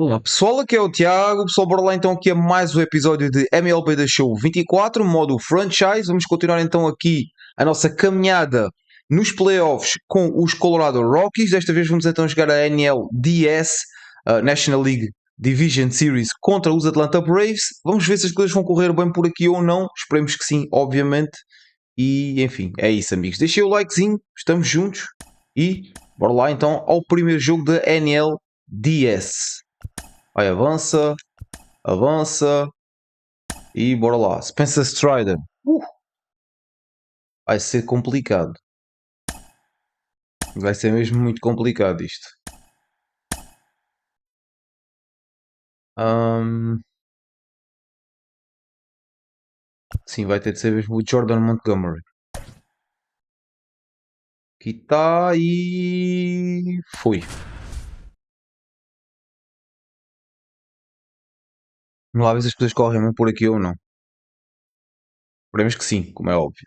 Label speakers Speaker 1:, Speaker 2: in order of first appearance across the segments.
Speaker 1: Olá pessoal, aqui é o Tiago. Pessoal, bora lá então aqui a mais um episódio de MLB The Show 24, modo franchise. Vamos continuar então aqui a nossa caminhada nos playoffs com os Colorado Rockies. Desta vez vamos então jogar a NLDS, National League Division Series, contra os Atlanta Braves. Vamos ver se as coisas vão correr bem por aqui ou não. Esperemos que sim, obviamente. E enfim, é isso amigos. Deixem o likezinho, estamos juntos. E bora lá então ao primeiro jogo da NLDS. Vai, avança, avança e bora lá. Spencer Strider. Vai ser complicado. Vai ser mesmo muito complicado isto. Sim, vai ter de ser mesmo o Jordan Montgomery. Aqui está e... foi. Vamos lá ver se as coisas correm bem por aqui ou não. Esperemos que sim, como é óbvio.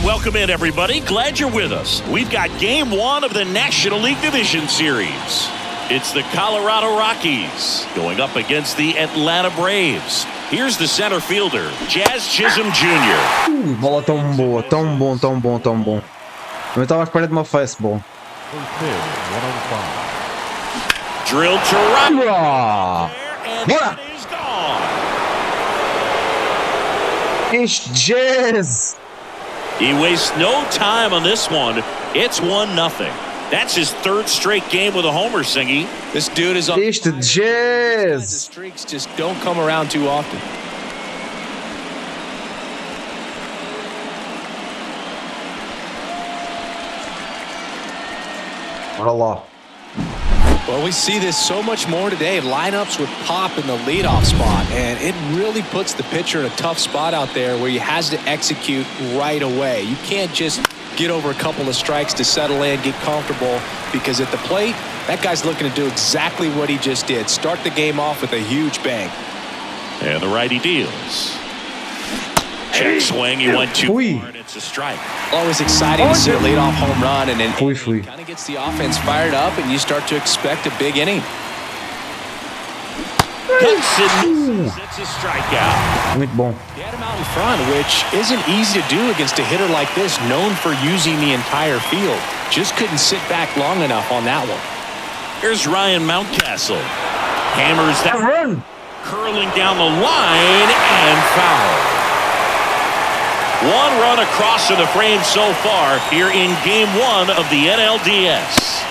Speaker 2: Welcome in, everybody. Glad you're with us. We've got Game 1 of the National League Division Series. It's the Colorado Rockies going up against the Atlanta Braves. Here's the center fielder, Jazz Chisholm Jr.
Speaker 1: Bola tão boa, tão bom, tão bom, tão bom. Eu estava à espera de uma fastball.
Speaker 2: Drilled to right.
Speaker 1: Bora! Este Jazz!
Speaker 2: He wastes no time on this one. It's 1-0. That's his third straight game with a homer, Singy.
Speaker 3: This dude is on.
Speaker 1: Este Jazz!
Speaker 3: The streaks just don't come around too often.
Speaker 1: Bora lá.
Speaker 3: Well, we see this so much more today. Lineups with pop in the leadoff spot, and it really puts the pitcher in a tough spot out there where he has to execute right away. You can't just get over a couple of strikes to settle in, get comfortable, because at the plate, that guy's looking to do exactly what he just did. Start the game off with a huge bang.
Speaker 2: And the righty deals. Check swing, he went too far, and it's a strike.
Speaker 3: Always exciting to see a leadoff home run, and then
Speaker 1: it
Speaker 3: kind of gets the offense fired up, and you start to expect a big inning.
Speaker 2: Cuts and it's a strikeout.
Speaker 1: Muito bom.
Speaker 3: He had him out in front, which isn't easy to do against a hitter like this, known for using the entire field. Just couldn't sit back long enough on that one.
Speaker 2: Here's Ryan Mountcastle. Hammers that
Speaker 1: run.
Speaker 2: Curling down the line and foul. One run across to the frame so far here in Game 1 of the NLDS.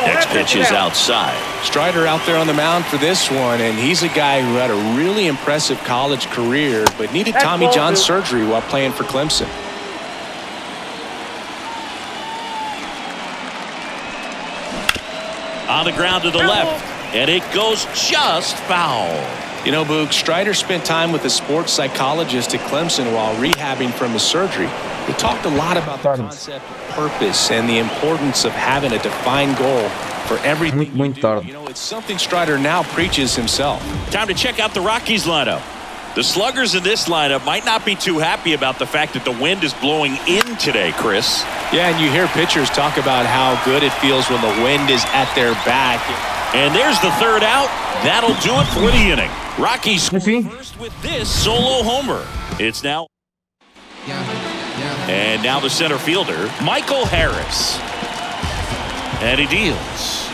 Speaker 2: Next pitch is outside.
Speaker 3: Strider out there on the mound for this one, and he's a guy who had a really impressive college career, but needed Tommy John surgery while playing for Clemson.
Speaker 2: On the ground to the left, and it goes just foul.
Speaker 3: You know, Boog, Strider spent time with a sports psychologist at Clemson while rehabbing from his surgery. He talked a lot about the concept of purpose and the importance of having a defined goal for everything you do. You know, it's something Strider now preaches himself.
Speaker 2: Time to check out the Rockies lineup. The sluggers in this lineup might not be too happy about the fact that the wind is blowing in today, Chris.
Speaker 3: Yeah, and you hear pitchers talk about how good it feels when the wind is at their back.
Speaker 2: And there's the third out. That'll do it for the inning. Rockies first with this solo homer. It's now. And now the center fielder, Michael Harris. And he deals.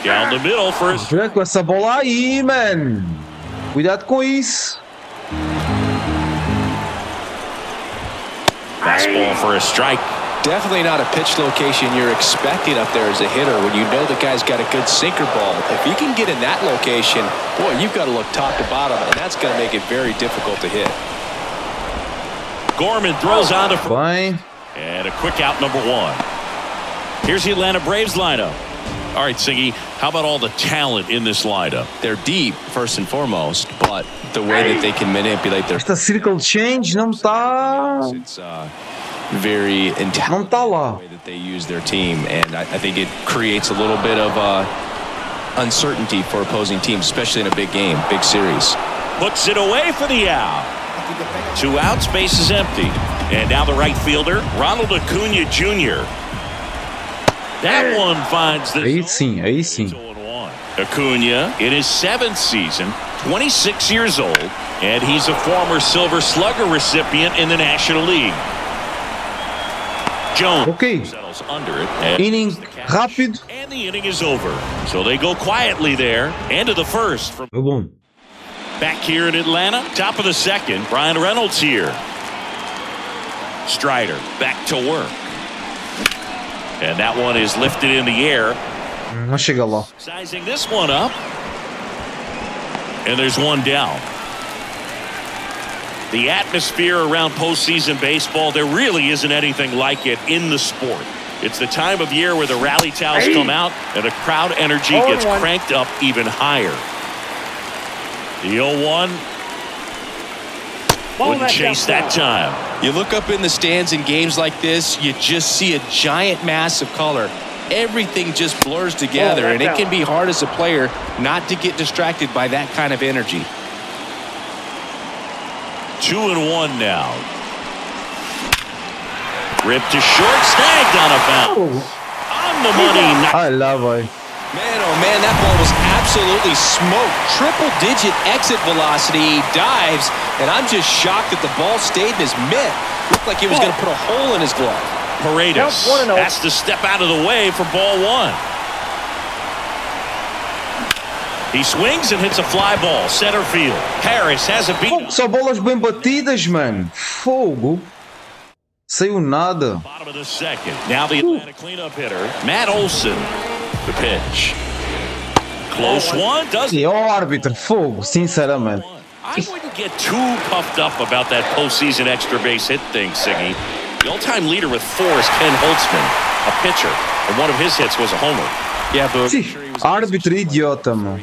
Speaker 2: Down the middle for his...
Speaker 1: Cuidado com essa bola aí, man. Cuidado com isso.
Speaker 2: Fastball for a strike.
Speaker 3: Definitely not a pitch location you're expecting up there as a hitter when you know the guy's got a good sinker ball. If he can get in that location, boy, you've got to look top to bottom, and that's going to make it very difficult to hit.
Speaker 2: Gorman throws on to
Speaker 1: Bem.
Speaker 2: And a quick out number one. Here's the Atlanta Braves lineup. All right, Siggy, how about all the talent in this lineup?
Speaker 3: They're deep, first and foremost, but the way that they can manipulate their...
Speaker 1: Esta circle change não está...
Speaker 3: It's very intelligent
Speaker 1: Não tá lá.
Speaker 3: the way that they use their team, and I think it creates a little bit of uncertainty for opposing teams, especially in a big game, big series.
Speaker 2: Hooks it away for the out. 2 outs, base is empty. And now the right fielder, Ronald Acuna Jr. That one finds the
Speaker 1: Aí sim, aí sim.
Speaker 2: Acuna in his 7th season, 26 years old, and he's a former Silver Slugger recipient in the National League. Jones settles under it.
Speaker 1: Inning rápido.
Speaker 2: And the inning is over. So they go quietly there. End of the first. From
Speaker 1: Bom.
Speaker 2: back here in Atlanta, top of the second, Brian Reynolds here. Strider back to work. And that one is lifted in the air.
Speaker 1: Não chega lá.
Speaker 2: Sizing this one up. And there's one down. The atmosphere around postseason baseball, there really isn't anything like it in the sport. It's the time of year where the rally towels come out and the crowd energy gets cranked up even higher. The 0-1 wouldn't chase that time.
Speaker 3: You look up in the stands in games like this, you just see a giant mass of color. Everything just blurs together, and it can be hard as a player not to get distracted by that kind of energy.
Speaker 2: 2-1 now. Ripped to short, snagged on a bounce. On the money.
Speaker 1: Ah lá, vai.
Speaker 3: Man, oh man, that ball was absolutely smoked. Triple-digit exit velocity, dives, and I'm just shocked that the ball stayed in his mitt. Looked like he was going to put a hole in his glove.
Speaker 2: Paredes has to step out of the way for ball 1. He swings and hits a fly ball, center field. Harris has a beat.
Speaker 1: Fogo, só bolas bem batidas, mano. Fogo. Saiu nada.
Speaker 2: Bottom of the second. Now the Atlanta cleanup hitter, Matt Olson. The pitch. Close one. Doesn't.
Speaker 1: E o árbitro, fogo, sinceramente.
Speaker 2: I wouldn't get too puffed up about that postseason extra base hit thing, Siggy. The all-time leader with 4 is Ken Holtzman, a pitcher, and one of his hits was a homer.
Speaker 3: Yeah, but
Speaker 1: Árbitro idiota, mano.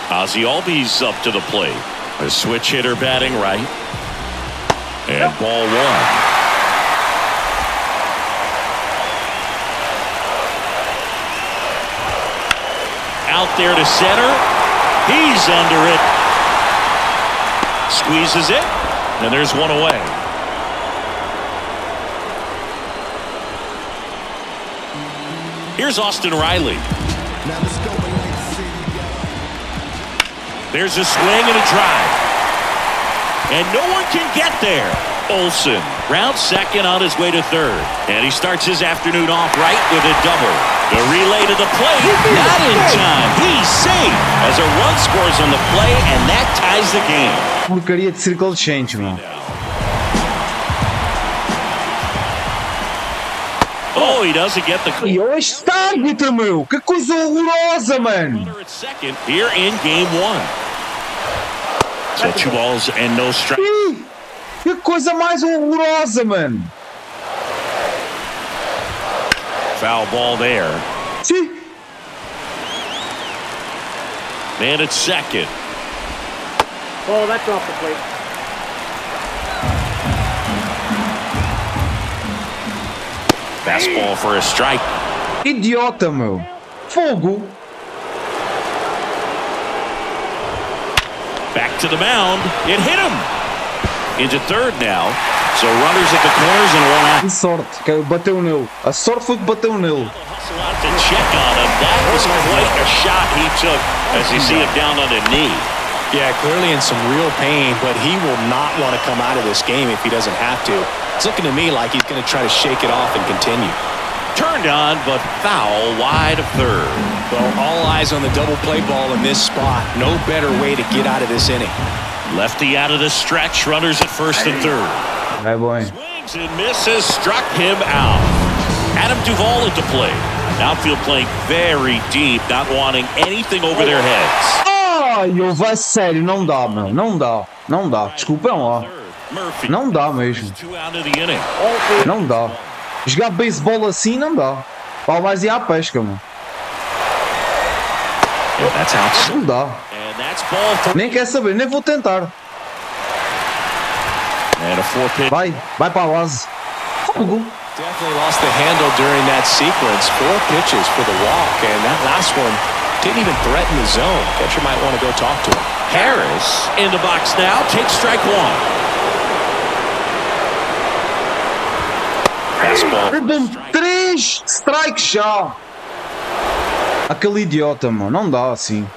Speaker 2: Ozzy Albies up to the plate. A switch hitter batting right. And ball 1. Out there to center. He's under it. Squeezes it. And there's one away. Here's Austin Riley. There's a swing and a drive. And no one can get there. Olson rounds second on his way to third. And he starts his afternoon off right with a double. The relay to the plate, not in time. He's safe as a run scores on the play, and that ties the game.
Speaker 1: Porcaria de circle change, mano.
Speaker 2: Oh, he doesn't get the
Speaker 1: E olha este árbitro, meu. Que coisa horrorosa, mano.
Speaker 2: runner at second here in game 1. So 2 balls and no strikes.
Speaker 1: Ih, que coisa mais horrorosa, mano.
Speaker 2: Foul ball there.
Speaker 1: Sim.
Speaker 2: Man at second.
Speaker 4: Oh, that's off the plate.
Speaker 2: Fastball for a strike.
Speaker 1: Idiota, meu. Fogo.
Speaker 2: Back to the mound. It hit him. Into third now. So runners at the corners and 1 out.
Speaker 1: Que sorte, que bateu nele. A sorte foi que bateu nele.
Speaker 2: Hustle out to check on him. That was quite a shot he took as you see him down on a knee.
Speaker 3: Yeah, clearly in some real pain, but he will not want to come out of this game if he doesn't have to. It's looking to me like he's going to try to shake it off and continue.
Speaker 2: Turned on, but foul wide of third.
Speaker 3: Well, all eyes on the double play ball in this spot. No better way to get out of this inning.
Speaker 2: Lefty out of the stretch. Runners at first and third.
Speaker 1: Vai, boy.
Speaker 2: Swings and misses. Struck him out. Adam Duvall at the plate. Outfield playing very deep, not wanting anything over their heads.
Speaker 1: Ai, eu vai sério, não dá, meu. Não dá. Não dá. Desculpem lá.
Speaker 2: Murphy.
Speaker 1: Não dá mesmo.
Speaker 2: 2 out of the inning.
Speaker 1: Não dá. Jogar beisebol assim não dá. Pau mais ir à pesca, mano.
Speaker 2: Yeah, that's out.
Speaker 1: Não dá.
Speaker 2: And that's ball 3.
Speaker 1: Nem quer saber, nem vou tentar.
Speaker 2: And a 4-pitch.
Speaker 1: Vai para a base. Fogo.
Speaker 3: Definitely lost the handle during that sequence. 4 pitches for the walk, and that last one Didn't even threaten the zone. Catcher might want to go talk to him.
Speaker 2: Harris in the box now. Takes strike one. Fastball.
Speaker 1: Perdão, 3 strikes já. Aquele idiota, mano. Não dá assim.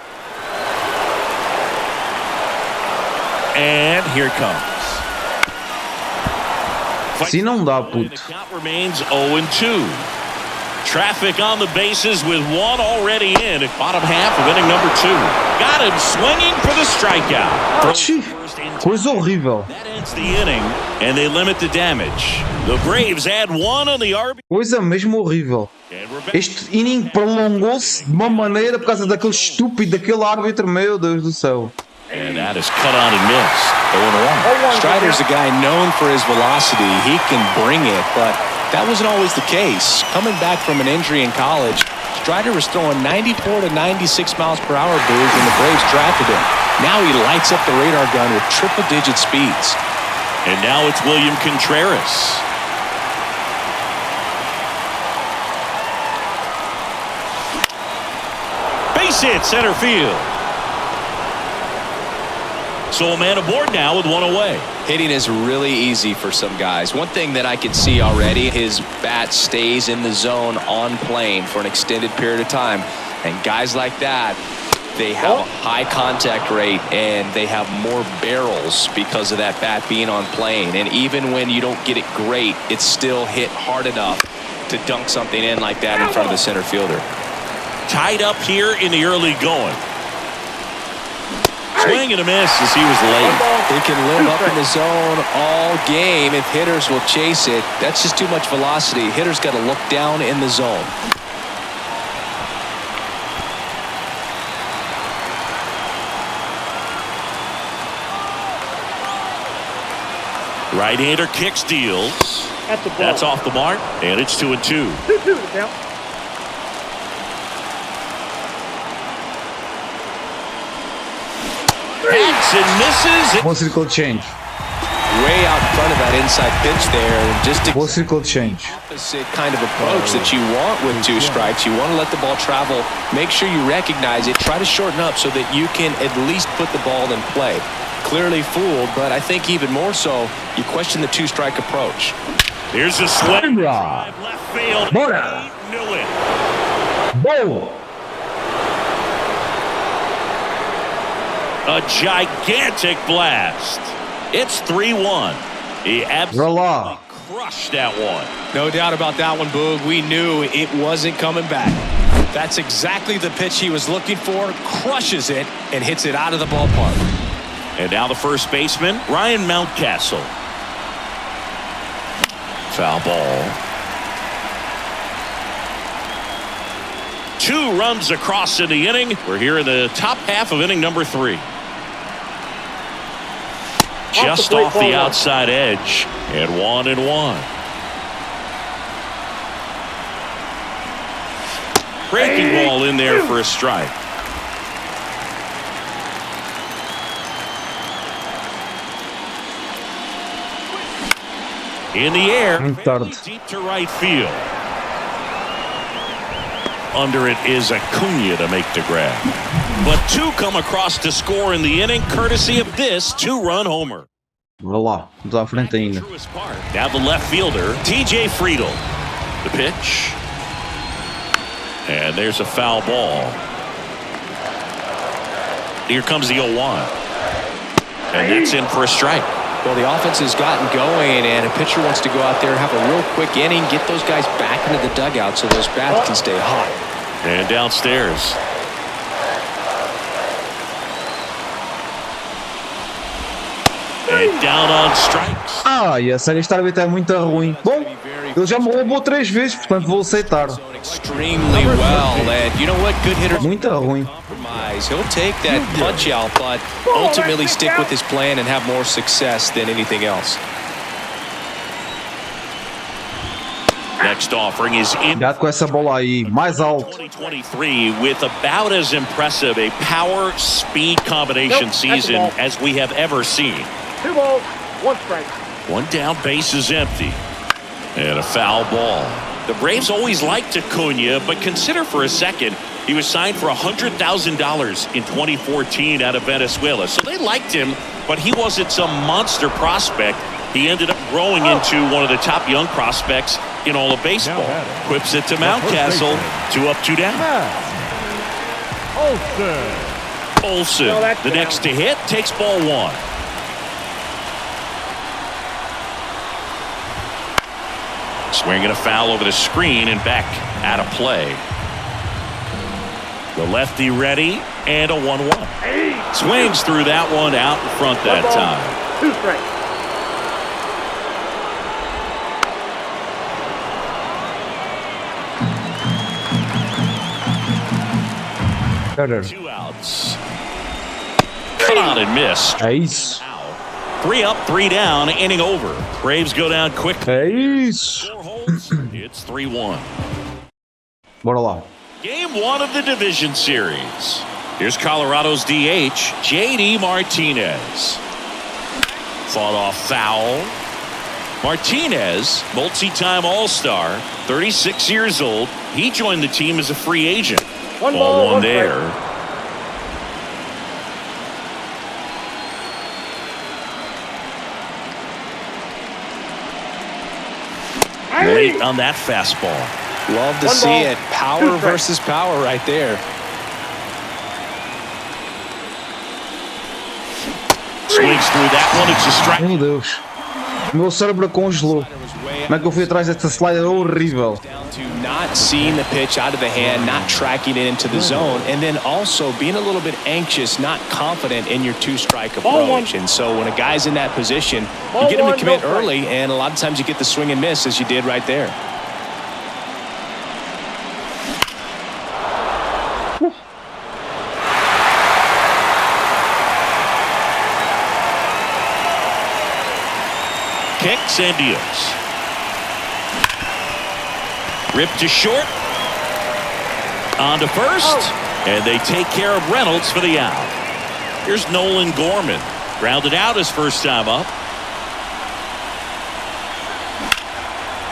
Speaker 2: And here it comes.
Speaker 1: Assim não dá,
Speaker 2: The
Speaker 1: puto.
Speaker 2: count remains 0-2. Traffic on the bases with one already in at bottom half of inning number 2. Got him swinging for the strikeout.
Speaker 1: Oxi, coisa horrível.
Speaker 2: That ends the inning, and they limit the damage. The Braves add one on the RB.
Speaker 1: Coisa mesmo horrível.
Speaker 2: And we're back.
Speaker 1: Este inning prolongou-se de uma maneira por causa daquele estúpido, daquele árbitro, meu Deus do céu.
Speaker 2: And that is cut on and missed. 0-1.
Speaker 3: Strider's a guy known for his velocity. He can bring it, but that wasn't always the case. Coming back from an injury in college, Strider was throwing 94 to 96 miles per hour when the Braves drafted him. Now he lights up the radar gun with triple-digit speeds.
Speaker 2: And now it's William Contreras. Base hit, center field. So a man aboard now with one away.
Speaker 3: Hitting is really easy for some guys. One thing that I can see already, his bat stays in the zone on plane for an extended period of time. And guys like that, they have a high contact rate and they have more barrels because of that bat being on plane. And even when you don't get it great, it's still hit hard enough to dunk something in like that in front of the center fielder.
Speaker 2: Tied up here in the early going. Swing and a miss as he was late.
Speaker 3: He can live up in the zone all game if hitters will chase it. That's just too much velocity. Hitters got to look down in the zone.
Speaker 2: Right-hander kicks, deals. That's off the mark, and it's 2-2.
Speaker 4: 2-2 to count.
Speaker 2: Hacks and misses.
Speaker 1: Boa circle change.
Speaker 3: Way out in front of that inside pitch there. And just
Speaker 1: Boa circle change.
Speaker 3: opposite kind of approach that you want with 2 strikes. You want to let the ball travel. Make sure you recognize it. Try to shorten up so that you can at least put the ball in play. Clearly fooled, but I think even more so, you question the 2-strike approach.
Speaker 2: Here's a swing.
Speaker 1: Bora.
Speaker 2: Drive left field.
Speaker 1: Bora.
Speaker 2: He knew it.
Speaker 1: Boa.
Speaker 2: A gigantic blast. It's 3-1. He absolutely
Speaker 1: Rala.
Speaker 2: crushed that one.
Speaker 3: No doubt about that one, Boog. We knew it wasn't coming back. That's exactly the pitch he was looking for. Crushes it and hits it out of the ballpark.
Speaker 2: And now the first baseman, Ryan Mountcastle. Foul ball. 2 runs across in the inning. We're here in the top half of inning number 3. Just off the outside edge, and 1-1. Breaking ball in there for a strike. In the air, deep to right field. Under it is Acuna to make the grab. But 2 come across to score in the inning, courtesy of this 2-run homer.
Speaker 1: Vá lá, vamos à frente ainda.
Speaker 2: Now the left fielder, TJ Friedel. The pitch. And there's a foul ball. Here comes the 0-1. And that's in for a strike.
Speaker 3: Well, the offense has gotten going, and a pitcher wants to go out there and have a real quick inning, get those guys back into the dugout so those bats can stay hot.
Speaker 2: And downstairs. And down on strikes.
Speaker 1: E a série está é muito ruim. Bom, ele já me roubou 3 vezes, portanto vou aceitar.
Speaker 3: Extremely well, and you know what? Good hitter.
Speaker 1: Muito ruim.
Speaker 3: Compromise. He'll take that punch out, but ultimately stick with his plan and have more success than anything else.
Speaker 2: Next offering is in.
Speaker 1: Cuidado com essa bola aí, mais alto.
Speaker 2: 2023 with about as impressive a power speed combination season as we have ever seen.
Speaker 4: 2 balls, 1 strike.
Speaker 2: 1 down, base is empty. And a foul ball. The Braves always liked Acuna, but consider for a second He was signed for $100,000 in 2014 out of Venezuela. So they liked him, but he wasn't some monster prospect. He ended up growing into one of the top young prospects in all of baseball. Whips it to Mountcastle. 2 up, 2 down. Olsen, the next to hit, takes ball 1. Swinging a foul over the screen and back out of play. The lefty ready and a 1-1. Swings through that one out in front that time.
Speaker 4: 2 strikes.
Speaker 2: Two outs. Cut on and missed.
Speaker 1: Ace.
Speaker 2: 3 up, 3 down, inning over. Braves go down quick.
Speaker 1: Ace.
Speaker 2: 4 holds. It's 3-1.
Speaker 1: Bora lá.
Speaker 2: Game 1 of the division series. Here's Colorado's DH, J.D. Martinez. Fought off foul. Martinez, multi-time All-Star, 36 years old. He joined the team as a free agent. Ball 1 there. Late on that fastball.
Speaker 3: Love to see it. Power versus power right there.
Speaker 2: Swings through that one. It's a strike.
Speaker 1: Meu Deus. O meu cérebro congelou. Como é que eu fui atrás desta slider horrível?
Speaker 3: To not seeing the pitch out of the hand, not tracking it into the zone, and then also being a little bit anxious, not confident in your 2-strike approach. And so when a guy's in that position, you get him to commit early, and a lot of times you get the swing and miss as you did right there.
Speaker 2: Kicks and deals. Ripped to short. On to first. And they take care of Reynolds for the out. Here's Nolan Gorman. Grounded out his first time up.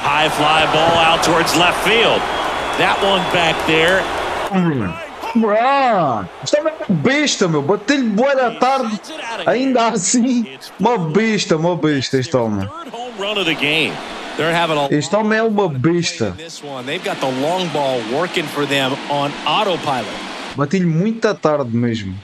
Speaker 2: High fly ball out towards left field. That one back there.
Speaker 1: Isto é uma besta, meu. Bateu-lhe boa da tarde. Ainda assim, uma besta este homem. Este homem é uma besta.
Speaker 3: They've got the long ball working for them on autopilot.
Speaker 1: Bati-lhe muita tarde mesmo.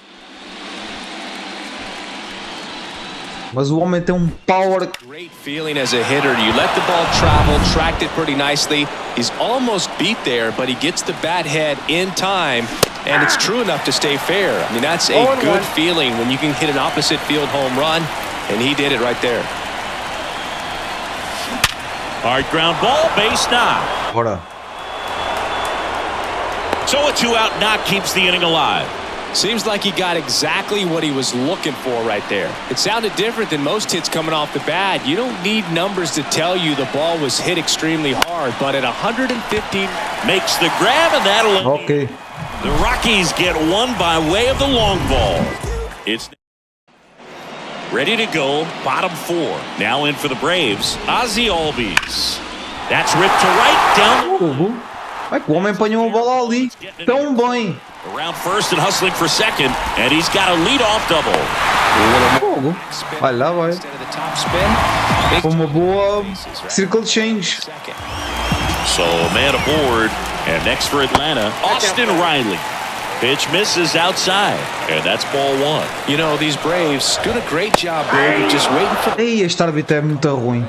Speaker 1: Mas o homem tem power.
Speaker 3: Great feeling as a hitter. You let the ball travel, tracked it pretty nicely. He's almost beat there, but he gets the bat head in time, and it's true enough to stay fair. I mean, that's a good feeling when you can hit an opposite field home run, and he did it right there.
Speaker 2: Hard ground ball, base knock.
Speaker 1: Bora.
Speaker 2: So a 2-out knock keeps the inning alive.
Speaker 3: Seems like he got exactly what he was looking for right there. It sounded different than most hits coming off the bat. You don't need numbers to tell you the ball was hit extremely hard, but at 115,
Speaker 2: makes the grab, and that'll.
Speaker 1: Ok.
Speaker 2: The Rockies get one by way of the long ball. It's ready to go. Bottom 4. Now in for the Braves. Ozzie Albies. That's ripped to right down.
Speaker 1: É que o homem apanhou a bola ali tão bem.
Speaker 2: Around first and hustling for second, and he's got a lead-off double.
Speaker 1: Fogo. Vai lá, vai. Foi uma boa circle change.
Speaker 2: So man aboard, and next for Atlanta, Austin Riley. Pitch misses outside, and that's ball 1.
Speaker 3: You know, these Braves doing a great job, Big, of just waiting for.
Speaker 1: Ei, este árbitro é muito ruim.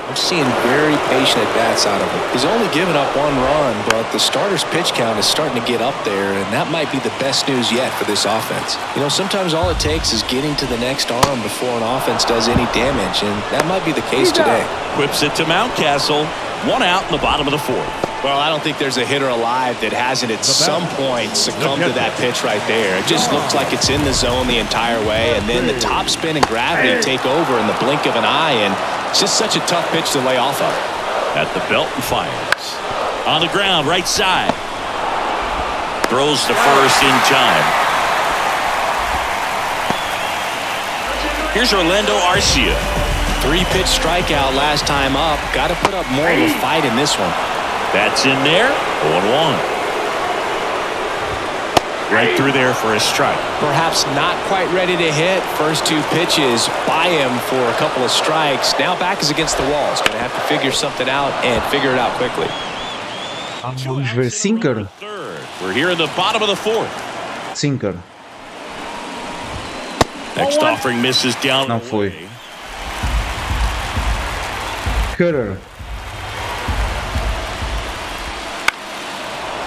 Speaker 3: I'm seeing very patient at-bats out of him. He's only given up 1 run, but the starter's pitch count is starting to get up there, and that might be the best news yet for this offense. You know, sometimes all it takes is getting to the next arm before an offense does any damage, and that might be the case today.
Speaker 2: Whips it to Mountcastle. 1 out in the bottom of the 4th.
Speaker 3: Well, I don't think there's a hitter alive that hasn't at some point succumbed to that pitch right there. It just looks like it's in the zone the entire way, and then the top spin and gravity take over in the blink of an eye, and it's just such a tough pitch to lay off of.
Speaker 2: At the belt and fires. On the ground, right side. Throws to first in time. Here's Orlando Arcia.
Speaker 3: 3-pitch strikeout last time up. Got to put up more of a fight in this one.
Speaker 2: That's in there. 0-1. Right through there for a strike.
Speaker 3: Perhaps not quite ready to hit. First two pitches by him for a couple of strikes. Now back is against the wall. He's going to have to figure something out and figure it out quickly.
Speaker 1: Vamos ver, sinker.
Speaker 2: We're here in the bottom of the fourth.
Speaker 1: Sinker.
Speaker 2: Next offering misses down.
Speaker 1: Não foi. Cutter.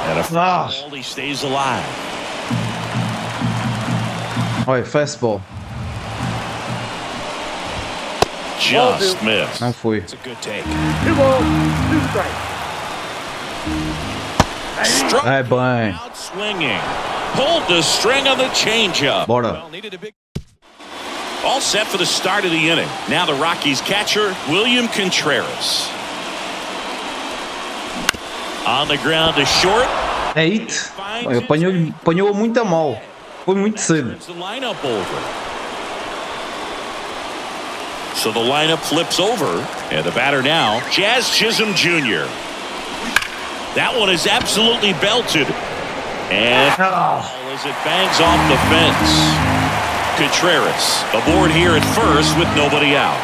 Speaker 2: And a foul. He stays alive.
Speaker 1: Olha, fastball.
Speaker 2: Just missed.
Speaker 1: Não foi.
Speaker 3: It's a good take.
Speaker 4: 2 balls, 2 strikes.
Speaker 2: Struck
Speaker 1: É bem.
Speaker 2: out swinging. Pulled the string on the changeup.
Speaker 1: Bora.
Speaker 3: Well, needed a big...
Speaker 2: All set for the start of the inning. Now the Rockies catcher, William Contreras. On the ground to short.
Speaker 1: É hit. Olha, apanhou muito a mal. Foi muito cedo.
Speaker 2: Turns the lineup over. So the lineup flips over. And the batter now, Jazz Chisholm Jr. That one is absolutely belted. And as it bangs off the fence. Contreras aboard here at first with nobody out.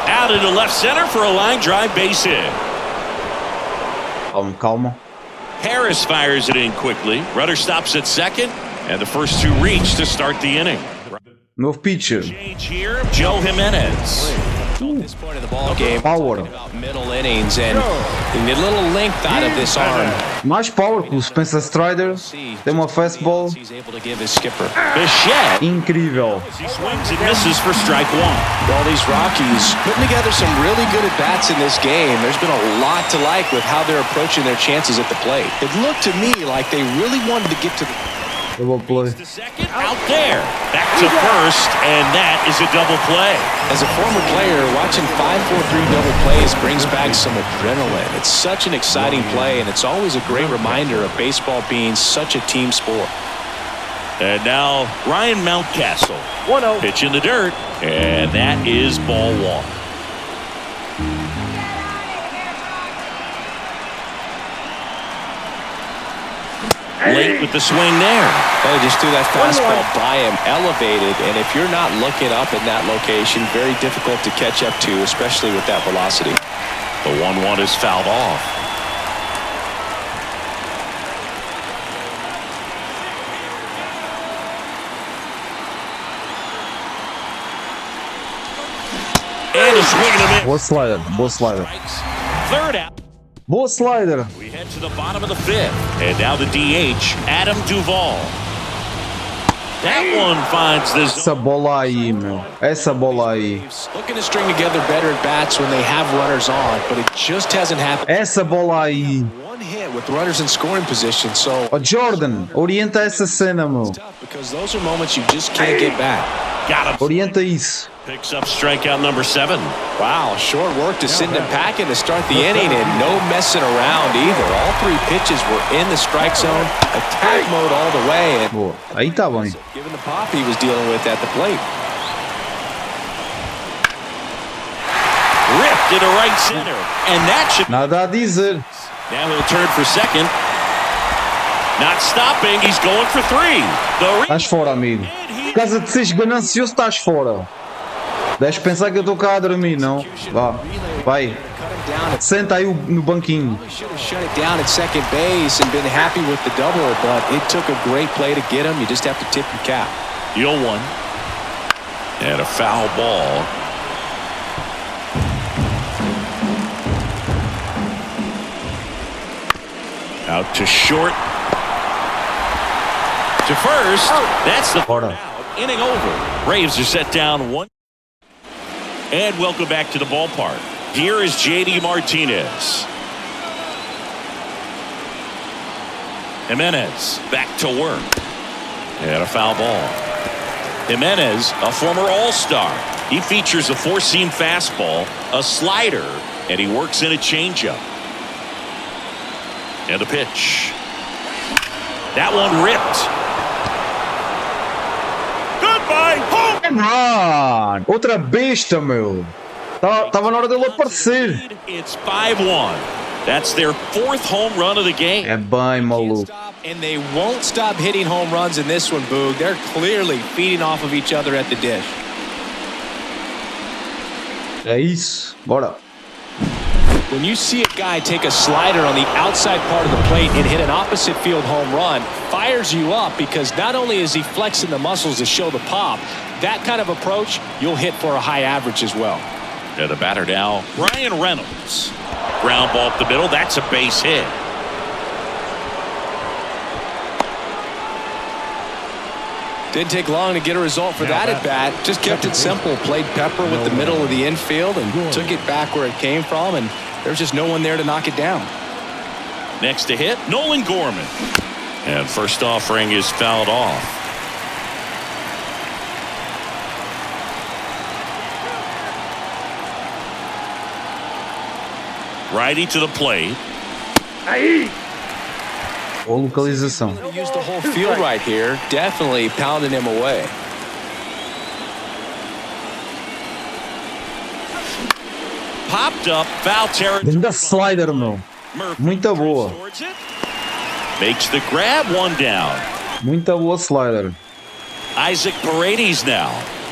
Speaker 2: Out into left center for a line drive base hit.
Speaker 1: Calma.
Speaker 2: Harris fires it in quickly. Rudder stops at second, and the first two reach to start the inning.
Speaker 1: Novo pitcher.
Speaker 2: Change here, Joe Jimenez.
Speaker 3: At this point of the ball game,
Speaker 1: Power.
Speaker 3: about middle innings and you need a little length out of this arm.
Speaker 1: Mais power que o Spencer Strider. Tem uma fastball.
Speaker 3: He's able to give his skipper.
Speaker 2: Bichette.
Speaker 1: Incrível.
Speaker 2: He swings and misses for strike one.
Speaker 3: All these Rockies putting together some really good at-bats in this game. There's been a lot to like with how they're approaching their chances at the plate. It looked to me like they really wanted to get to the...
Speaker 1: Double play.
Speaker 2: The second out there. Back to first, and that is a double play.
Speaker 3: As a former player, watching 5-4-3 double plays brings back some adrenaline. It's such an exciting play, and it's always a great reminder of baseball being such a team sport.
Speaker 2: And now Ryan Mountcastle.
Speaker 4: 1-0.
Speaker 2: Pitch in the dirt, and that is ball one. Late with the swing there.
Speaker 3: Well, he just threw that fastball by him, elevated, and if you're not looking up in that location, very difficult to catch up to, especially with that velocity.
Speaker 2: The 1-1 is fouled off. And a swing and a miss.
Speaker 1: Boa slider. Boa slider.
Speaker 2: Third out.
Speaker 1: Boa slider.
Speaker 2: We head to the bottom of the fifth. And now the DH, Adam Duvall. That one finds the
Speaker 1: Essa bola aí, meu. Essa bola aí.
Speaker 3: Looking to string together better at bats when they have runners on, but it just hasn't happened.
Speaker 1: Essa bola aí.
Speaker 3: One hit with runners in scoring position, so
Speaker 1: Ó, Jordan, orienta essa cena, meu.
Speaker 3: tough because those are moments you just can't get back.
Speaker 2: got him.
Speaker 1: Orienta isso.
Speaker 2: Picks up strikeout number 7.
Speaker 3: Wow, short work to send him packing to start the inning and no messing around either. All three pitches were in the strike zone, attack mode all the way, and
Speaker 1: Boa. Aí tá bem.
Speaker 3: given the pop he was dealing with at the plate.
Speaker 2: Ripped into right center. And that should...
Speaker 1: Nada a dizer.
Speaker 2: Now he'll turn for second. Not stopping. He's going for 3.
Speaker 1: Estás fora, amigo. Por causa de seres ganancioso, estás fora. Deixa pensar que eu estou cá a dormir, não? Vá, vai. Senta aí no banquinho.
Speaker 3: Should have shut it down at second base and been happy with the double, but it took a great play to get him. You just have to tip your cap.
Speaker 2: Deal 1. And a foul ball. Out to short. To first. That's the
Speaker 1: Fora.
Speaker 2: out. Inning over. Braves are set down 1. And welcome back to the ballpark. Here is J.D. Martinez. Jimenez back to work. And a foul ball. Jimenez, a former All-Star. He features a 4-seam fastball, a slider, and he works in a changeup. And the pitch. That one ripped. Goodbye, home
Speaker 1: Run! Outra besta, meu. Tava na hora dele aparecer.
Speaker 2: It's 5-1. That's their 4th home run of the game.
Speaker 1: É bem maluco.
Speaker 3: And they won't stop hitting home runs in this one, Boog. They're clearly feeding off of each other at the dish.
Speaker 1: É isso, bora.
Speaker 3: When you see a guy take a slider on the outside part of the plate and hit an opposite field home run, fires you up because not only is he flexing the muscles to show the pop, that kind of approach, you'll hit for a high average as well.
Speaker 2: The batter now, Ryan Reynolds. Ground ball up the middle, that's a base hit.
Speaker 3: Didn't take long to get a result for that at bat. Just kept it simple. Played pepper with the middle of the infield and took it back where it came from, and there's just no one there to knock it down.
Speaker 2: Next to hit, Nolan Gorman. And first offering is fouled off. Righty to the plate.
Speaker 1: Boa localização.
Speaker 3: Used the whole field right here. Definitely pounding him away.
Speaker 2: Popped up, foul territory.
Speaker 1: Ainda slider, meu. Muita boa.
Speaker 2: Makes the grab, one down.
Speaker 1: Muita boa slider.
Speaker 2: Isaac Paredes now,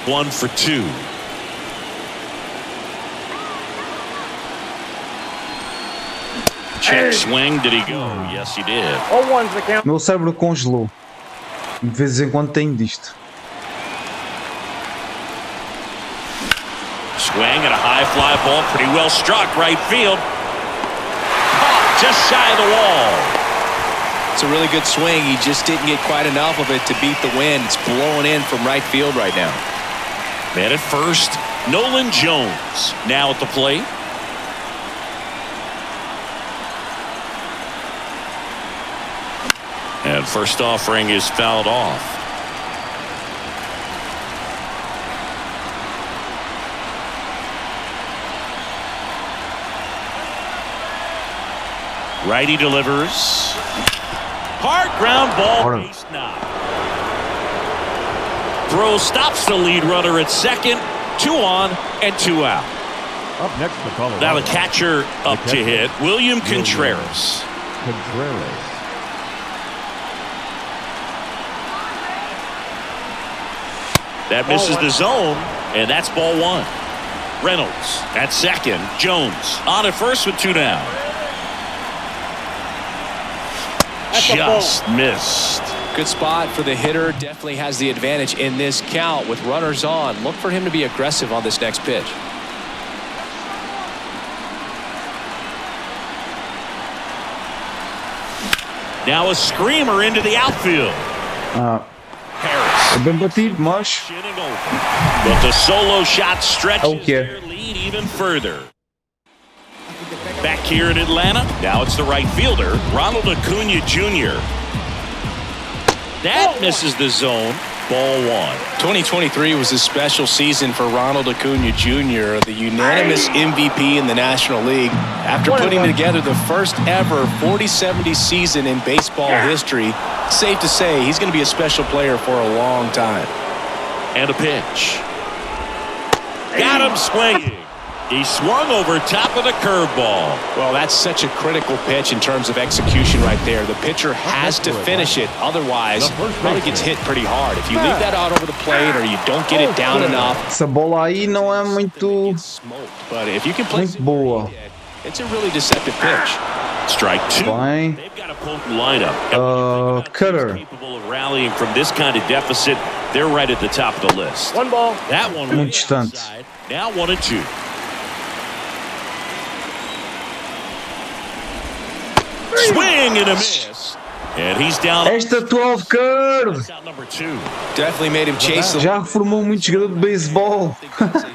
Speaker 2: 1 for 2. Check swing, did he go? Yes, he did.
Speaker 4: 0-1's the count.
Speaker 1: Meu cérebro congelou. De vez em quando tenho disto.
Speaker 2: Swing and a high fly ball, pretty well struck, right field. Caught just shy of the wall.
Speaker 3: It's a really good swing. He just didn't get quite enough of it to beat the wind. It's blowing in from right field right now.
Speaker 2: Man at first, Nolan Jones now at the plate. And first offering is fouled off. Righty delivers. Hard ground ball. Base knock. Throw stops the lead runner at second. 2 on and 2 out.
Speaker 5: Up next, the Colorado.
Speaker 2: Now the catcher up to hit, William Contreras. That misses the zone, and that's ball 1. Reynolds at second. Jones on at first with 2 down. Just missed.
Speaker 3: Good spot for the hitter. Definitely has the advantage in this count with runners on. Look for him to be aggressive on this next pitch.
Speaker 2: Now a screamer into the outfield. Harris.
Speaker 1: Bem batido, mas...
Speaker 2: But the solo shot stretches
Speaker 1: Okay.
Speaker 2: their lead even further. Back here in Atlanta, now it's the right fielder, Ronald Acuna Jr. That misses the zone. Ball 1.
Speaker 3: 2023 was a special season for Ronald Acuna Jr., the unanimous MVP in the National League. After putting together the first ever 40-70 season in baseball history, safe to say he's going to be a special player for a long time.
Speaker 2: And a pitch. Got him swinging. He swung over top of the curveball.
Speaker 3: Well, that's such a critical pitch in terms of execution right there. The pitcher has to finish it. Otherwise, probably gets hit pretty hard. If you leave that out over the plate or you don't get it down enough,
Speaker 1: Essa bola aí não é muito...
Speaker 3: but if you can place
Speaker 1: Muito boa.
Speaker 3: it's a really deceptive pitch.
Speaker 2: Strike 2.
Speaker 1: Bem.
Speaker 2: They've got a potent lineup.
Speaker 1: Cutter.
Speaker 2: Capable of rallying from this kind of deficit. They're right at the top of the list.
Speaker 4: 1 ball.
Speaker 2: That one
Speaker 1: Muito
Speaker 2: was
Speaker 1: distante.
Speaker 2: outside. Now 1 and 2. Swing and a miss. And he's down.
Speaker 1: Esta 12 curve!
Speaker 2: Out number 2.
Speaker 3: Definitely made him chase the
Speaker 1: Já reformou muito jogador de beisebol.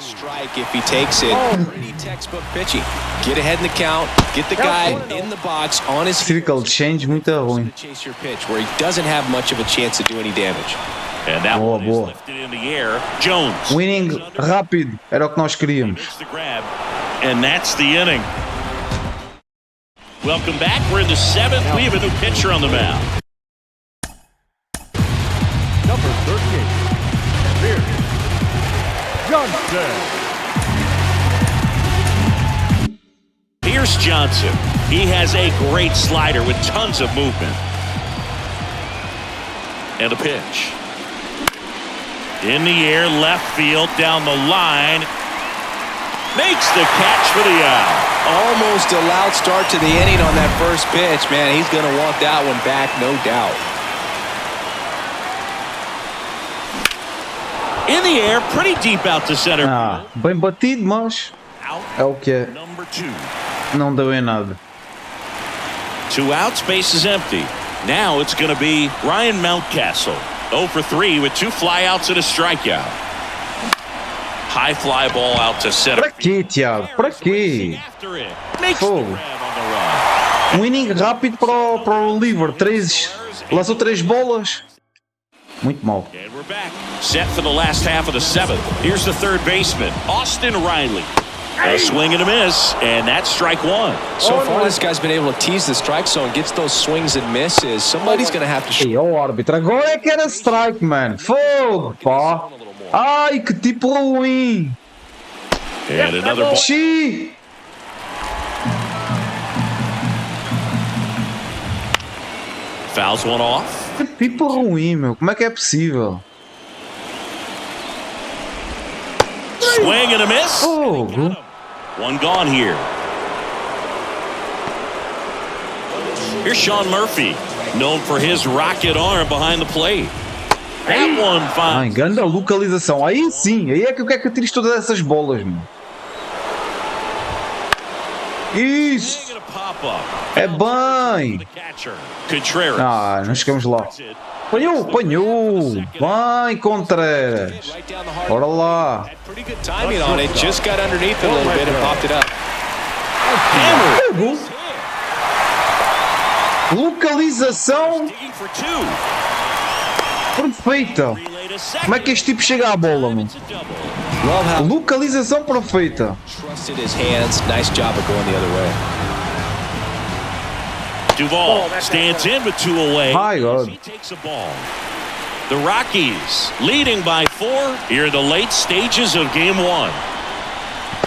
Speaker 3: strike if he takes it. Pretty textbook pitching. Get ahead in the count. Get the guy in the box on his
Speaker 1: Circle change muito ruim.
Speaker 3: to chase your pitch where he doesn't have much of a chance to do any damage.
Speaker 2: And that
Speaker 1: Boa,
Speaker 2: one is
Speaker 1: boa.
Speaker 2: lifted in the air. Jones.
Speaker 1: Winning rápido, era o que nós queríamos.
Speaker 2: Makes the grab. And that's the inning. Welcome back. We're in the 7th. We have a new pitcher on the mound.
Speaker 5: Number 38, Pierce Johnson.
Speaker 2: Pierce Johnson. He has a great slider with tons of movement. And the pitch. In the air, left field, down the line. Makes the catch for the out.
Speaker 3: Almost a loud start to the inning on that first pitch. Man, he's going to want that one back, no doubt.
Speaker 2: In the air, pretty deep out to center.
Speaker 1: Bem batido, mas é o que é.
Speaker 2: Number 2.
Speaker 1: Não deu em nada.
Speaker 2: 2 outs, base is empty. Now it's going to be Ryan Mountcastle. 0 for 3 with 2 flyouts and a strikeout. High fly ball out to center.
Speaker 1: Para quê, Tiago? Para quê? Fogo. Um inning rápido para o Liver. Lançou 3 bolas. Muito mal.
Speaker 2: And we're back. Set for the last half of the 7th. Here's the third baseman, Austin Riley. A swing and a miss, and that's strike 1.
Speaker 3: So far, this guy's been able to tease the strike zone, gets those swings and misses. Somebody's going to have to...
Speaker 1: Ei, ó, árbitro, agora é que era strike, man. Fogo, pá. Ai, que tipo ruim.
Speaker 2: And another ball.
Speaker 1: Xiii.
Speaker 2: Fouls one off.
Speaker 1: Que tipo ruim, meu. Como é que é possível?
Speaker 2: Swing and a miss.
Speaker 1: Fogo.
Speaker 2: One gone here. Here's Sean Murphy, known for his rocket arm behind the plate. That one
Speaker 1: Ai,
Speaker 2: finds.
Speaker 1: grande localização. Aí sim, aí é que eu quero que tires todas essas bolas, meu. Isso. É bem. Ah, não chegamos lá. Apanhou, apanhou. Bem, Contreras. Bora lá. Fogo. Localização perfeita. Como é que este tipo chega à bola, mano? Localização perfeita.
Speaker 2: Duvall stands in with 2 away.
Speaker 1: My God.
Speaker 2: He takes a ball. The Rockies leading by 4 here in the late stages of game 1.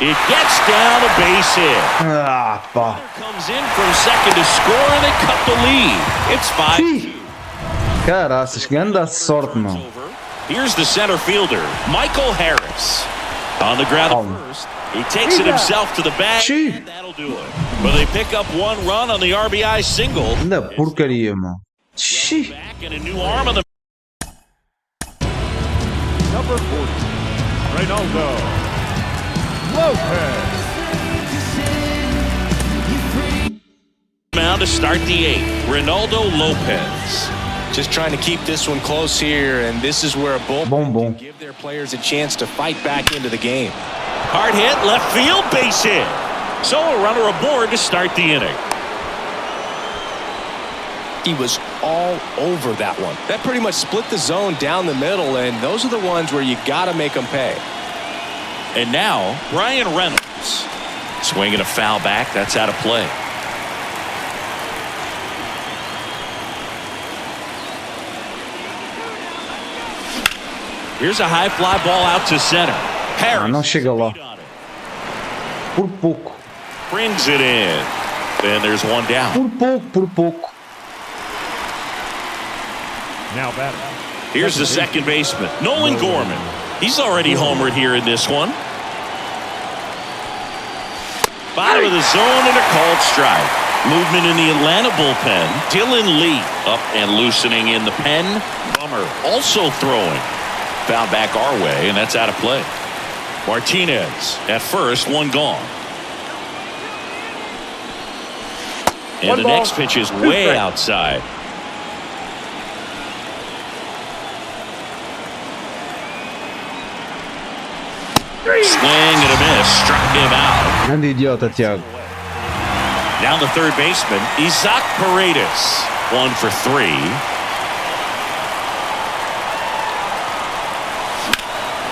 Speaker 2: It gets down a base hit.
Speaker 1: Ah, pá.
Speaker 2: Comes in from second to score and they cut the lead. It's 5-2.
Speaker 1: Caraças, grande sorte, mano.
Speaker 2: Here's the center fielder, Michael Harris. On the ground at first. He takes it himself to the bag, and that'll do it. But they pick up 1 run on the RBI single.
Speaker 1: Ainda porcaria, mano. Xiii.
Speaker 2: Back and a new arm on the...
Speaker 5: Number 40, Reynaldo Lopez.
Speaker 2: Mound to start the 8th, Reynaldo Lopez.
Speaker 3: Just trying to keep this one close here, and this is where a bullpen can give their players a chance to fight back into the game.
Speaker 2: Hard hit, left field, base hit. So a runner aboard to start the inning.
Speaker 3: He was all over that one. That pretty much split the zone down the middle, and those are the ones where you got to make them pay.
Speaker 2: And now, Ryan Reynolds. Swinging a foul back, that's out of play. Here's a high fly ball out to center. Harris.
Speaker 1: Não chega lá. Por pouco.
Speaker 2: Brings it in. Then there's one down.
Speaker 1: Por pouco, por pouco.
Speaker 5: Now batting.
Speaker 2: Here's the second baseman, Nolan Gorman. He's already homered here in this one. Bottom of the zone and a called strike. Movement in the Atlanta bullpen. Dylan Lee up and loosening in the pen. Bummer also throwing. Foul back our way, and that's out of play. Martinez at first, 1 gone. And the next pitch is way outside. Swing and a miss, struck him out.
Speaker 1: Grande idiota, Thiago.
Speaker 2: Down the third baseman, Isaac Paredes, 1 for 3.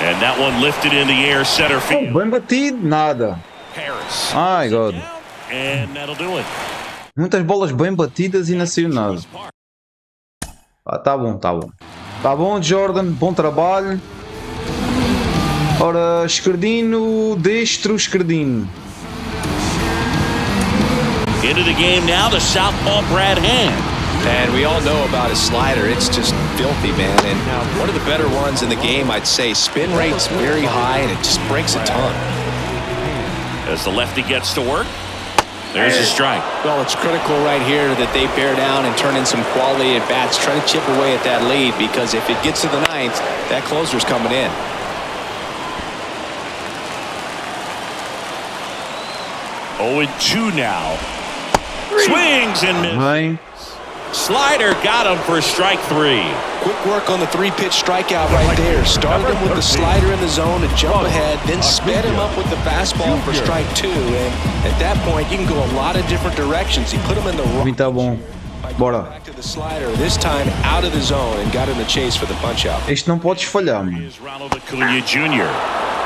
Speaker 2: And that one lifted in the air, center field.
Speaker 1: Bem batido, nada.
Speaker 2: Harris.
Speaker 1: Ai, God.
Speaker 2: And that'll do it.
Speaker 1: Muitas bolas bem batidas e não saiu nada. Ah, tá bom, tá bom. Tá bom, Jordan, bom trabalho. Ora, esquerdino, destro, esquerdino.
Speaker 2: Into the game now, the southpaw Brad Hand.
Speaker 3: And we all know about his slider. It's just filthy, man. And one of the better ones in the game, I'd say. Spin rate's very high, and it just breaks a ton.
Speaker 2: As the lefty gets to work, there's a strike.
Speaker 3: Well, it's critical right here that they bear down and turn in some quality at bats. Try to chip away at that lead, because if it gets to the ninth, that closer's coming in.
Speaker 2: Oh, and 2 now. Swings and misses.
Speaker 1: Bem,
Speaker 2: Slider got him for strike 3.
Speaker 3: Quick work on the 3-pitch strikeout right there. Started him with the slider in the zone to jump ahead, then sped him up with the fastball for strike 2. And at that point, you can go a lot of different directions. He put him in the wrong.
Speaker 1: tá bom. Bora.
Speaker 3: Back to the slider, this time out of the zone, and got in the chase for the punch-out.
Speaker 1: Isto não podes falhar, mano.
Speaker 2: Is Ronald Acuna Jr.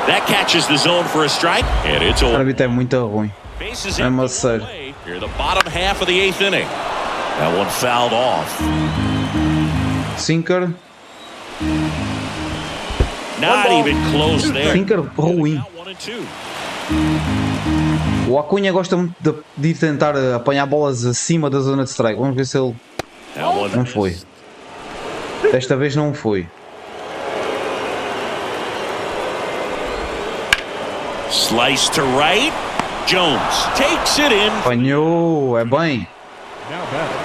Speaker 2: That catches the zone for a strike, and it's
Speaker 1: O
Speaker 2: over.
Speaker 1: árbitro é muito ruim.
Speaker 2: Bases
Speaker 1: É uma
Speaker 2: empty
Speaker 1: série.
Speaker 2: away. Here, the bottom half of the 8th inning. That one fouled off.
Speaker 1: Sinker.
Speaker 2: Not even close there.
Speaker 1: Sinker ruim.
Speaker 2: Now 1 and 2.
Speaker 1: O Acunha gosta muito de ir tentar apanhar bolas acima da zona de strike. Vamos ver se ele...
Speaker 2: That one
Speaker 1: Não foi. Desta vez não foi.
Speaker 2: Slice to right. Jones takes it in.
Speaker 1: Apanhou. É bem.
Speaker 5: Now batting,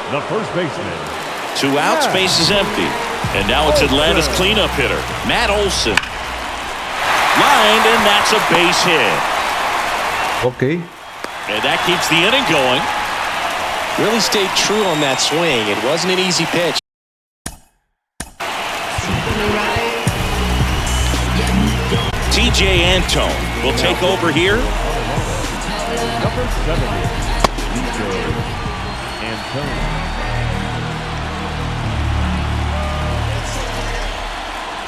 Speaker 5: the first baseman.
Speaker 2: 2 outs, base is empty. And now it's Atlanta's cleanup hitter, Matt Olson. Lined, and that's a base hit.
Speaker 1: Ok.
Speaker 2: And that keeps the inning going.
Speaker 3: Really stayed true on that swing. It wasn't an easy pitch.
Speaker 2: TJ Antone will take over here.
Speaker 5: Number 70, DJ Antone.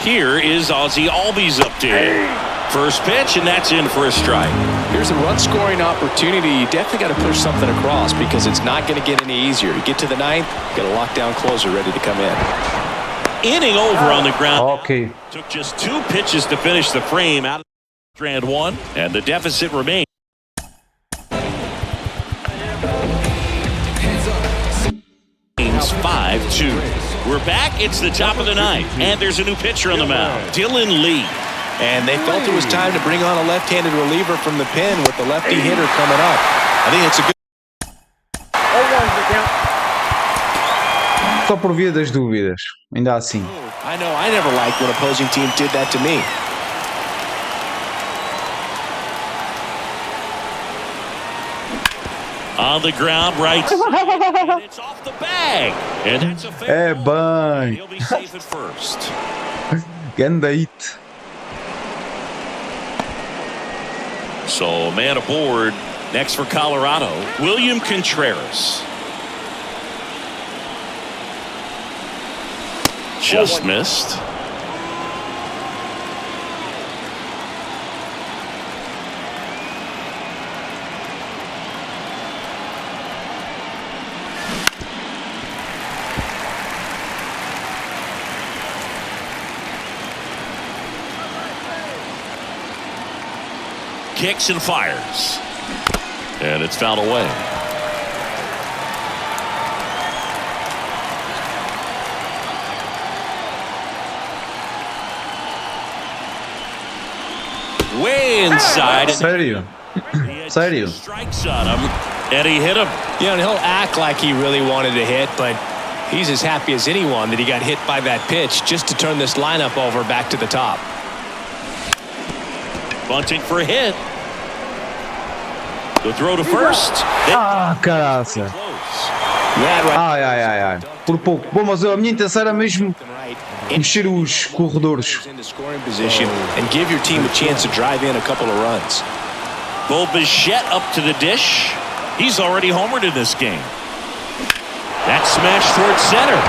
Speaker 2: Here is Ozzie Albies up to first pitch, and that's in for a strike.
Speaker 3: Here's a run-scoring opportunity. You definitely got to push something across, because it's not going to get any easier. You get to the ninth, got a lockdown closer ready to come in.
Speaker 2: Inning over on the ground.
Speaker 1: Ok.
Speaker 2: Took just 2 pitches to finish the frame out of strand 1, and the deficit remains. Games 5-2. We're back. It's the top of the 9th, and there's a new pitcher on the mound, Dylan Lee.
Speaker 3: And they felt it was time to bring on a left-handed reliever from the pen with the lefty hitter coming up. I think it's a good...
Speaker 4: 0-1 the count.
Speaker 1: Só por via das dúvidas. Ainda assim.
Speaker 3: I know, I never liked when opposing teams did that to me.
Speaker 2: On the ground, right side, and it's off the bag. And that's a fair
Speaker 1: É bem.
Speaker 2: He'll be safe at first.
Speaker 1: Ganda hit.
Speaker 2: So, man aboard. Next for Colorado, William Contreras. Just missed. Kicks and fires. And it's fouled away. Way inside.
Speaker 1: Sério? Sério?
Speaker 2: Strikes on him, and he hit him.
Speaker 3: Yeah, and he'll act like he really wanted to hit, but he's as happy as anyone that he got hit by that pitch just to turn this lineup over back to the top.
Speaker 2: Bunting for a hit. The throw to first.
Speaker 1: Ah, caraça. Ai, ai, ai, ai. Por pouco. Bom, mas a minha intenção era mesmo encher os corredores.
Speaker 3: Into scoring position and give your team a chance to drive in a couple of runs.
Speaker 2: Bo Bichette up to the dish. He's already homered in this game. That smash towards center.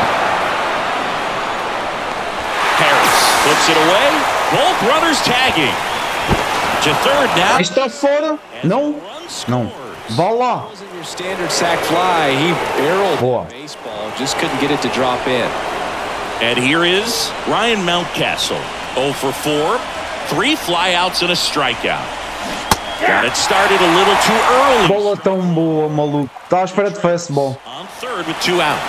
Speaker 2: Harris puts it away. Both runners tagging. To third now.
Speaker 1: Está fora? Não? Não. Vá lá.
Speaker 3: Wasn't your standard sac fly. He barreled
Speaker 1: Boa.
Speaker 3: the baseball, just couldn't get it to drop in.
Speaker 2: And here is Ryan Mountcastle. 0 for 4. 3 flyouts and a strikeout. Got it started a little too early.
Speaker 1: Bola tão boa, maluco. Está à espera de fastball.
Speaker 2: On third with 2 out.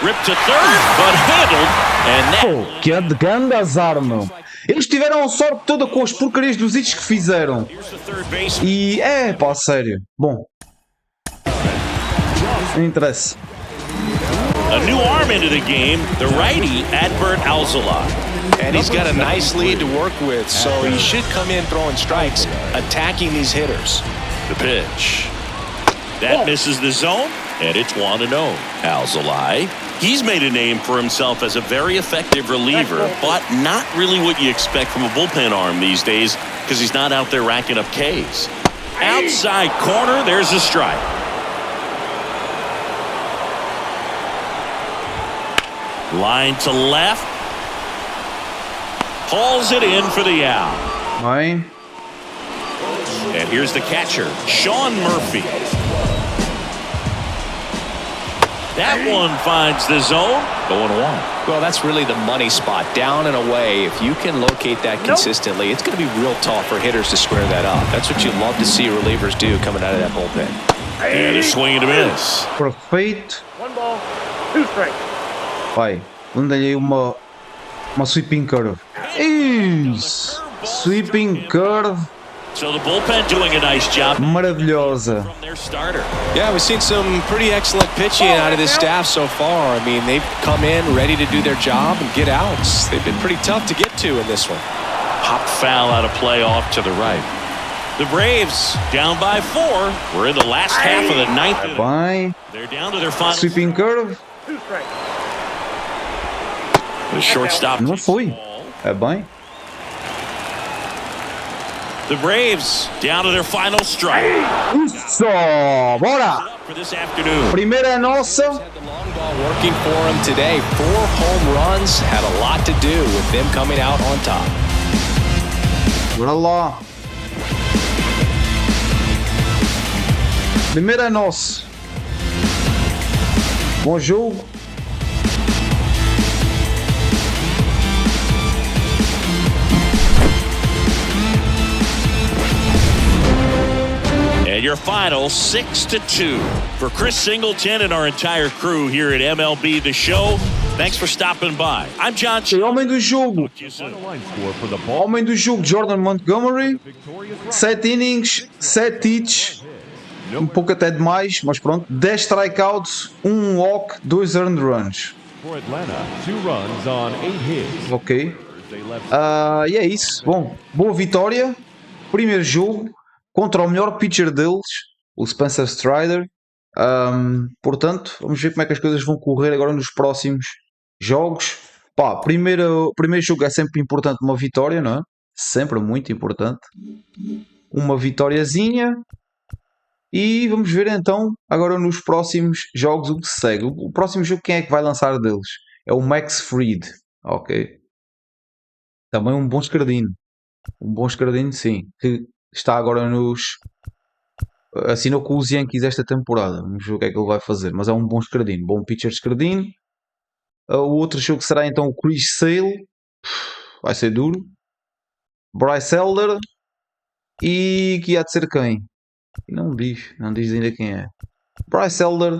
Speaker 2: Ripped to third, but handled. And
Speaker 1: Pô, que é de grande azar, meu. Eles tiveram a sorte toda com as porcarias dos hits que fizeram.
Speaker 2: here's the third base.
Speaker 1: E pá, sério. Bom, não interessa.
Speaker 2: A new arm into the game, the righty, Adbert Alzolay.
Speaker 3: And he's got a nice lead to work with, so he should come in throwing strikes, attacking these hitters.
Speaker 2: The pitch. That misses the zone, and it's 1-0. Alzolay, he's made a name for himself as a very effective reliever, but not really what you expect from a bullpen arm these days because he's not out there racking up Ks. Outside corner, there's a strike. Line to left. Hauls it in for the out.
Speaker 1: Bem,
Speaker 2: And here's the catcher, Sean Murphy. That one finds the zone, going 1.
Speaker 3: Well, that's really the money spot, down and away. If you can locate that consistently, it's going to be real tough for hitters to square that up. That's what you love to see relievers do coming out of that bullpen.
Speaker 2: And a swing and a miss.
Speaker 1: perfeito.
Speaker 4: 1 ball, 2 strikes.
Speaker 1: Vai, manda-lhe aí uma sweeping curve. Isso! Sweeping curve
Speaker 2: So the bullpen doing a nice job
Speaker 1: maravilhosa.
Speaker 2: from their starter.
Speaker 3: Yeah, we've seen some pretty excellent pitching out of this staff so far. I mean, they've come in ready to do their job and get outs. They've been pretty tough to get to in this one.
Speaker 2: Pop foul out of play off to the right. The Braves down by 4. We're in the last half of the 9th.
Speaker 1: Bem,
Speaker 2: They're down to their final.
Speaker 1: sweeping curve.
Speaker 4: 2 strikes.
Speaker 2: The shortstop.
Speaker 1: Não foi. É bem.
Speaker 2: The Braves down to their final strike.
Speaker 1: Isso! Bora!
Speaker 2: For this afternoon.
Speaker 1: Primeira é nossa.
Speaker 3: Had the long ball working for him today. 4 home runs had a lot to do with them coming out on top.
Speaker 1: Bora lá. Primeira é nossa. Bom jogo.
Speaker 2: And your final 6-2 for Chris Singleton and our entire crew here at MLB The Show. Thanks for stopping by. I'm John.
Speaker 1: E homem do jogo.
Speaker 5: Final line score for the ball.
Speaker 1: Homem do jogo, Jordan Montgomery.
Speaker 5: Victorious
Speaker 1: 7 innings, 7 hits. Um pouco até demais, mas pronto. 10 strikeouts, 1 walk, 2 earned runs.
Speaker 5: for Atlanta. 2 runs on 8 hits.
Speaker 1: Ok.
Speaker 5: They left
Speaker 1: E é isso. Bom, boa vitória. Primeiro jogo contra o melhor pitcher deles, o Spencer Strider. Portanto, vamos ver como é que as coisas vão correr agora nos próximos jogos. Pá, primeiro jogo é sempre importante uma vitória, não é? Sempre muito importante. Uma vitóriazinha. E vamos ver então agora nos próximos jogos o que se segue. O próximo jogo quem é que vai lançar deles? É o Max Fried. Ok. Também um bom escardino. Um bom escardino, sim. Que está agora assinou com os Yankees esta temporada. Vamos ver o que é que ele vai fazer. Mas é um bom escardino. Bom pitcher escardino. O outro jogo será então o Chris Sale. Vai ser duro. Bryce Elder. E que há de ser quem? Não diz ainda quem é. Bryce Elder.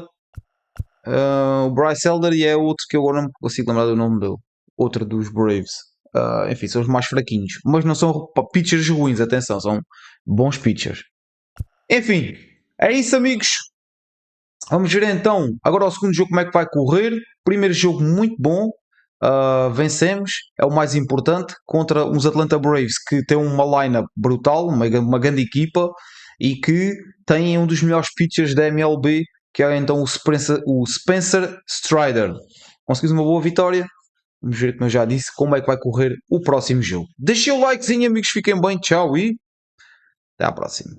Speaker 1: O Bryce Elder e é outro que eu agora não consigo lembrar do nome dele. Outro dos Braves. Enfim, são os mais fraquinhos. Mas não são pitchers ruins, atenção, são bons pitchers. Enfim, é isso, amigos. Vamos ver então agora o segundo jogo como é que vai correr. Primeiro jogo muito bom. Vencemos, é o mais importante, contra uns Atlanta Braves que têm uma lineup brutal, uma grande equipa e que têm um dos melhores pitchers da MLB, que é então o Spencer Strider. Conseguimos uma boa vitória. Vamos ver, como eu já disse, como é que vai correr o próximo jogo. Deixem o likezinho, amigos, fiquem bem, tchau e até à próxima.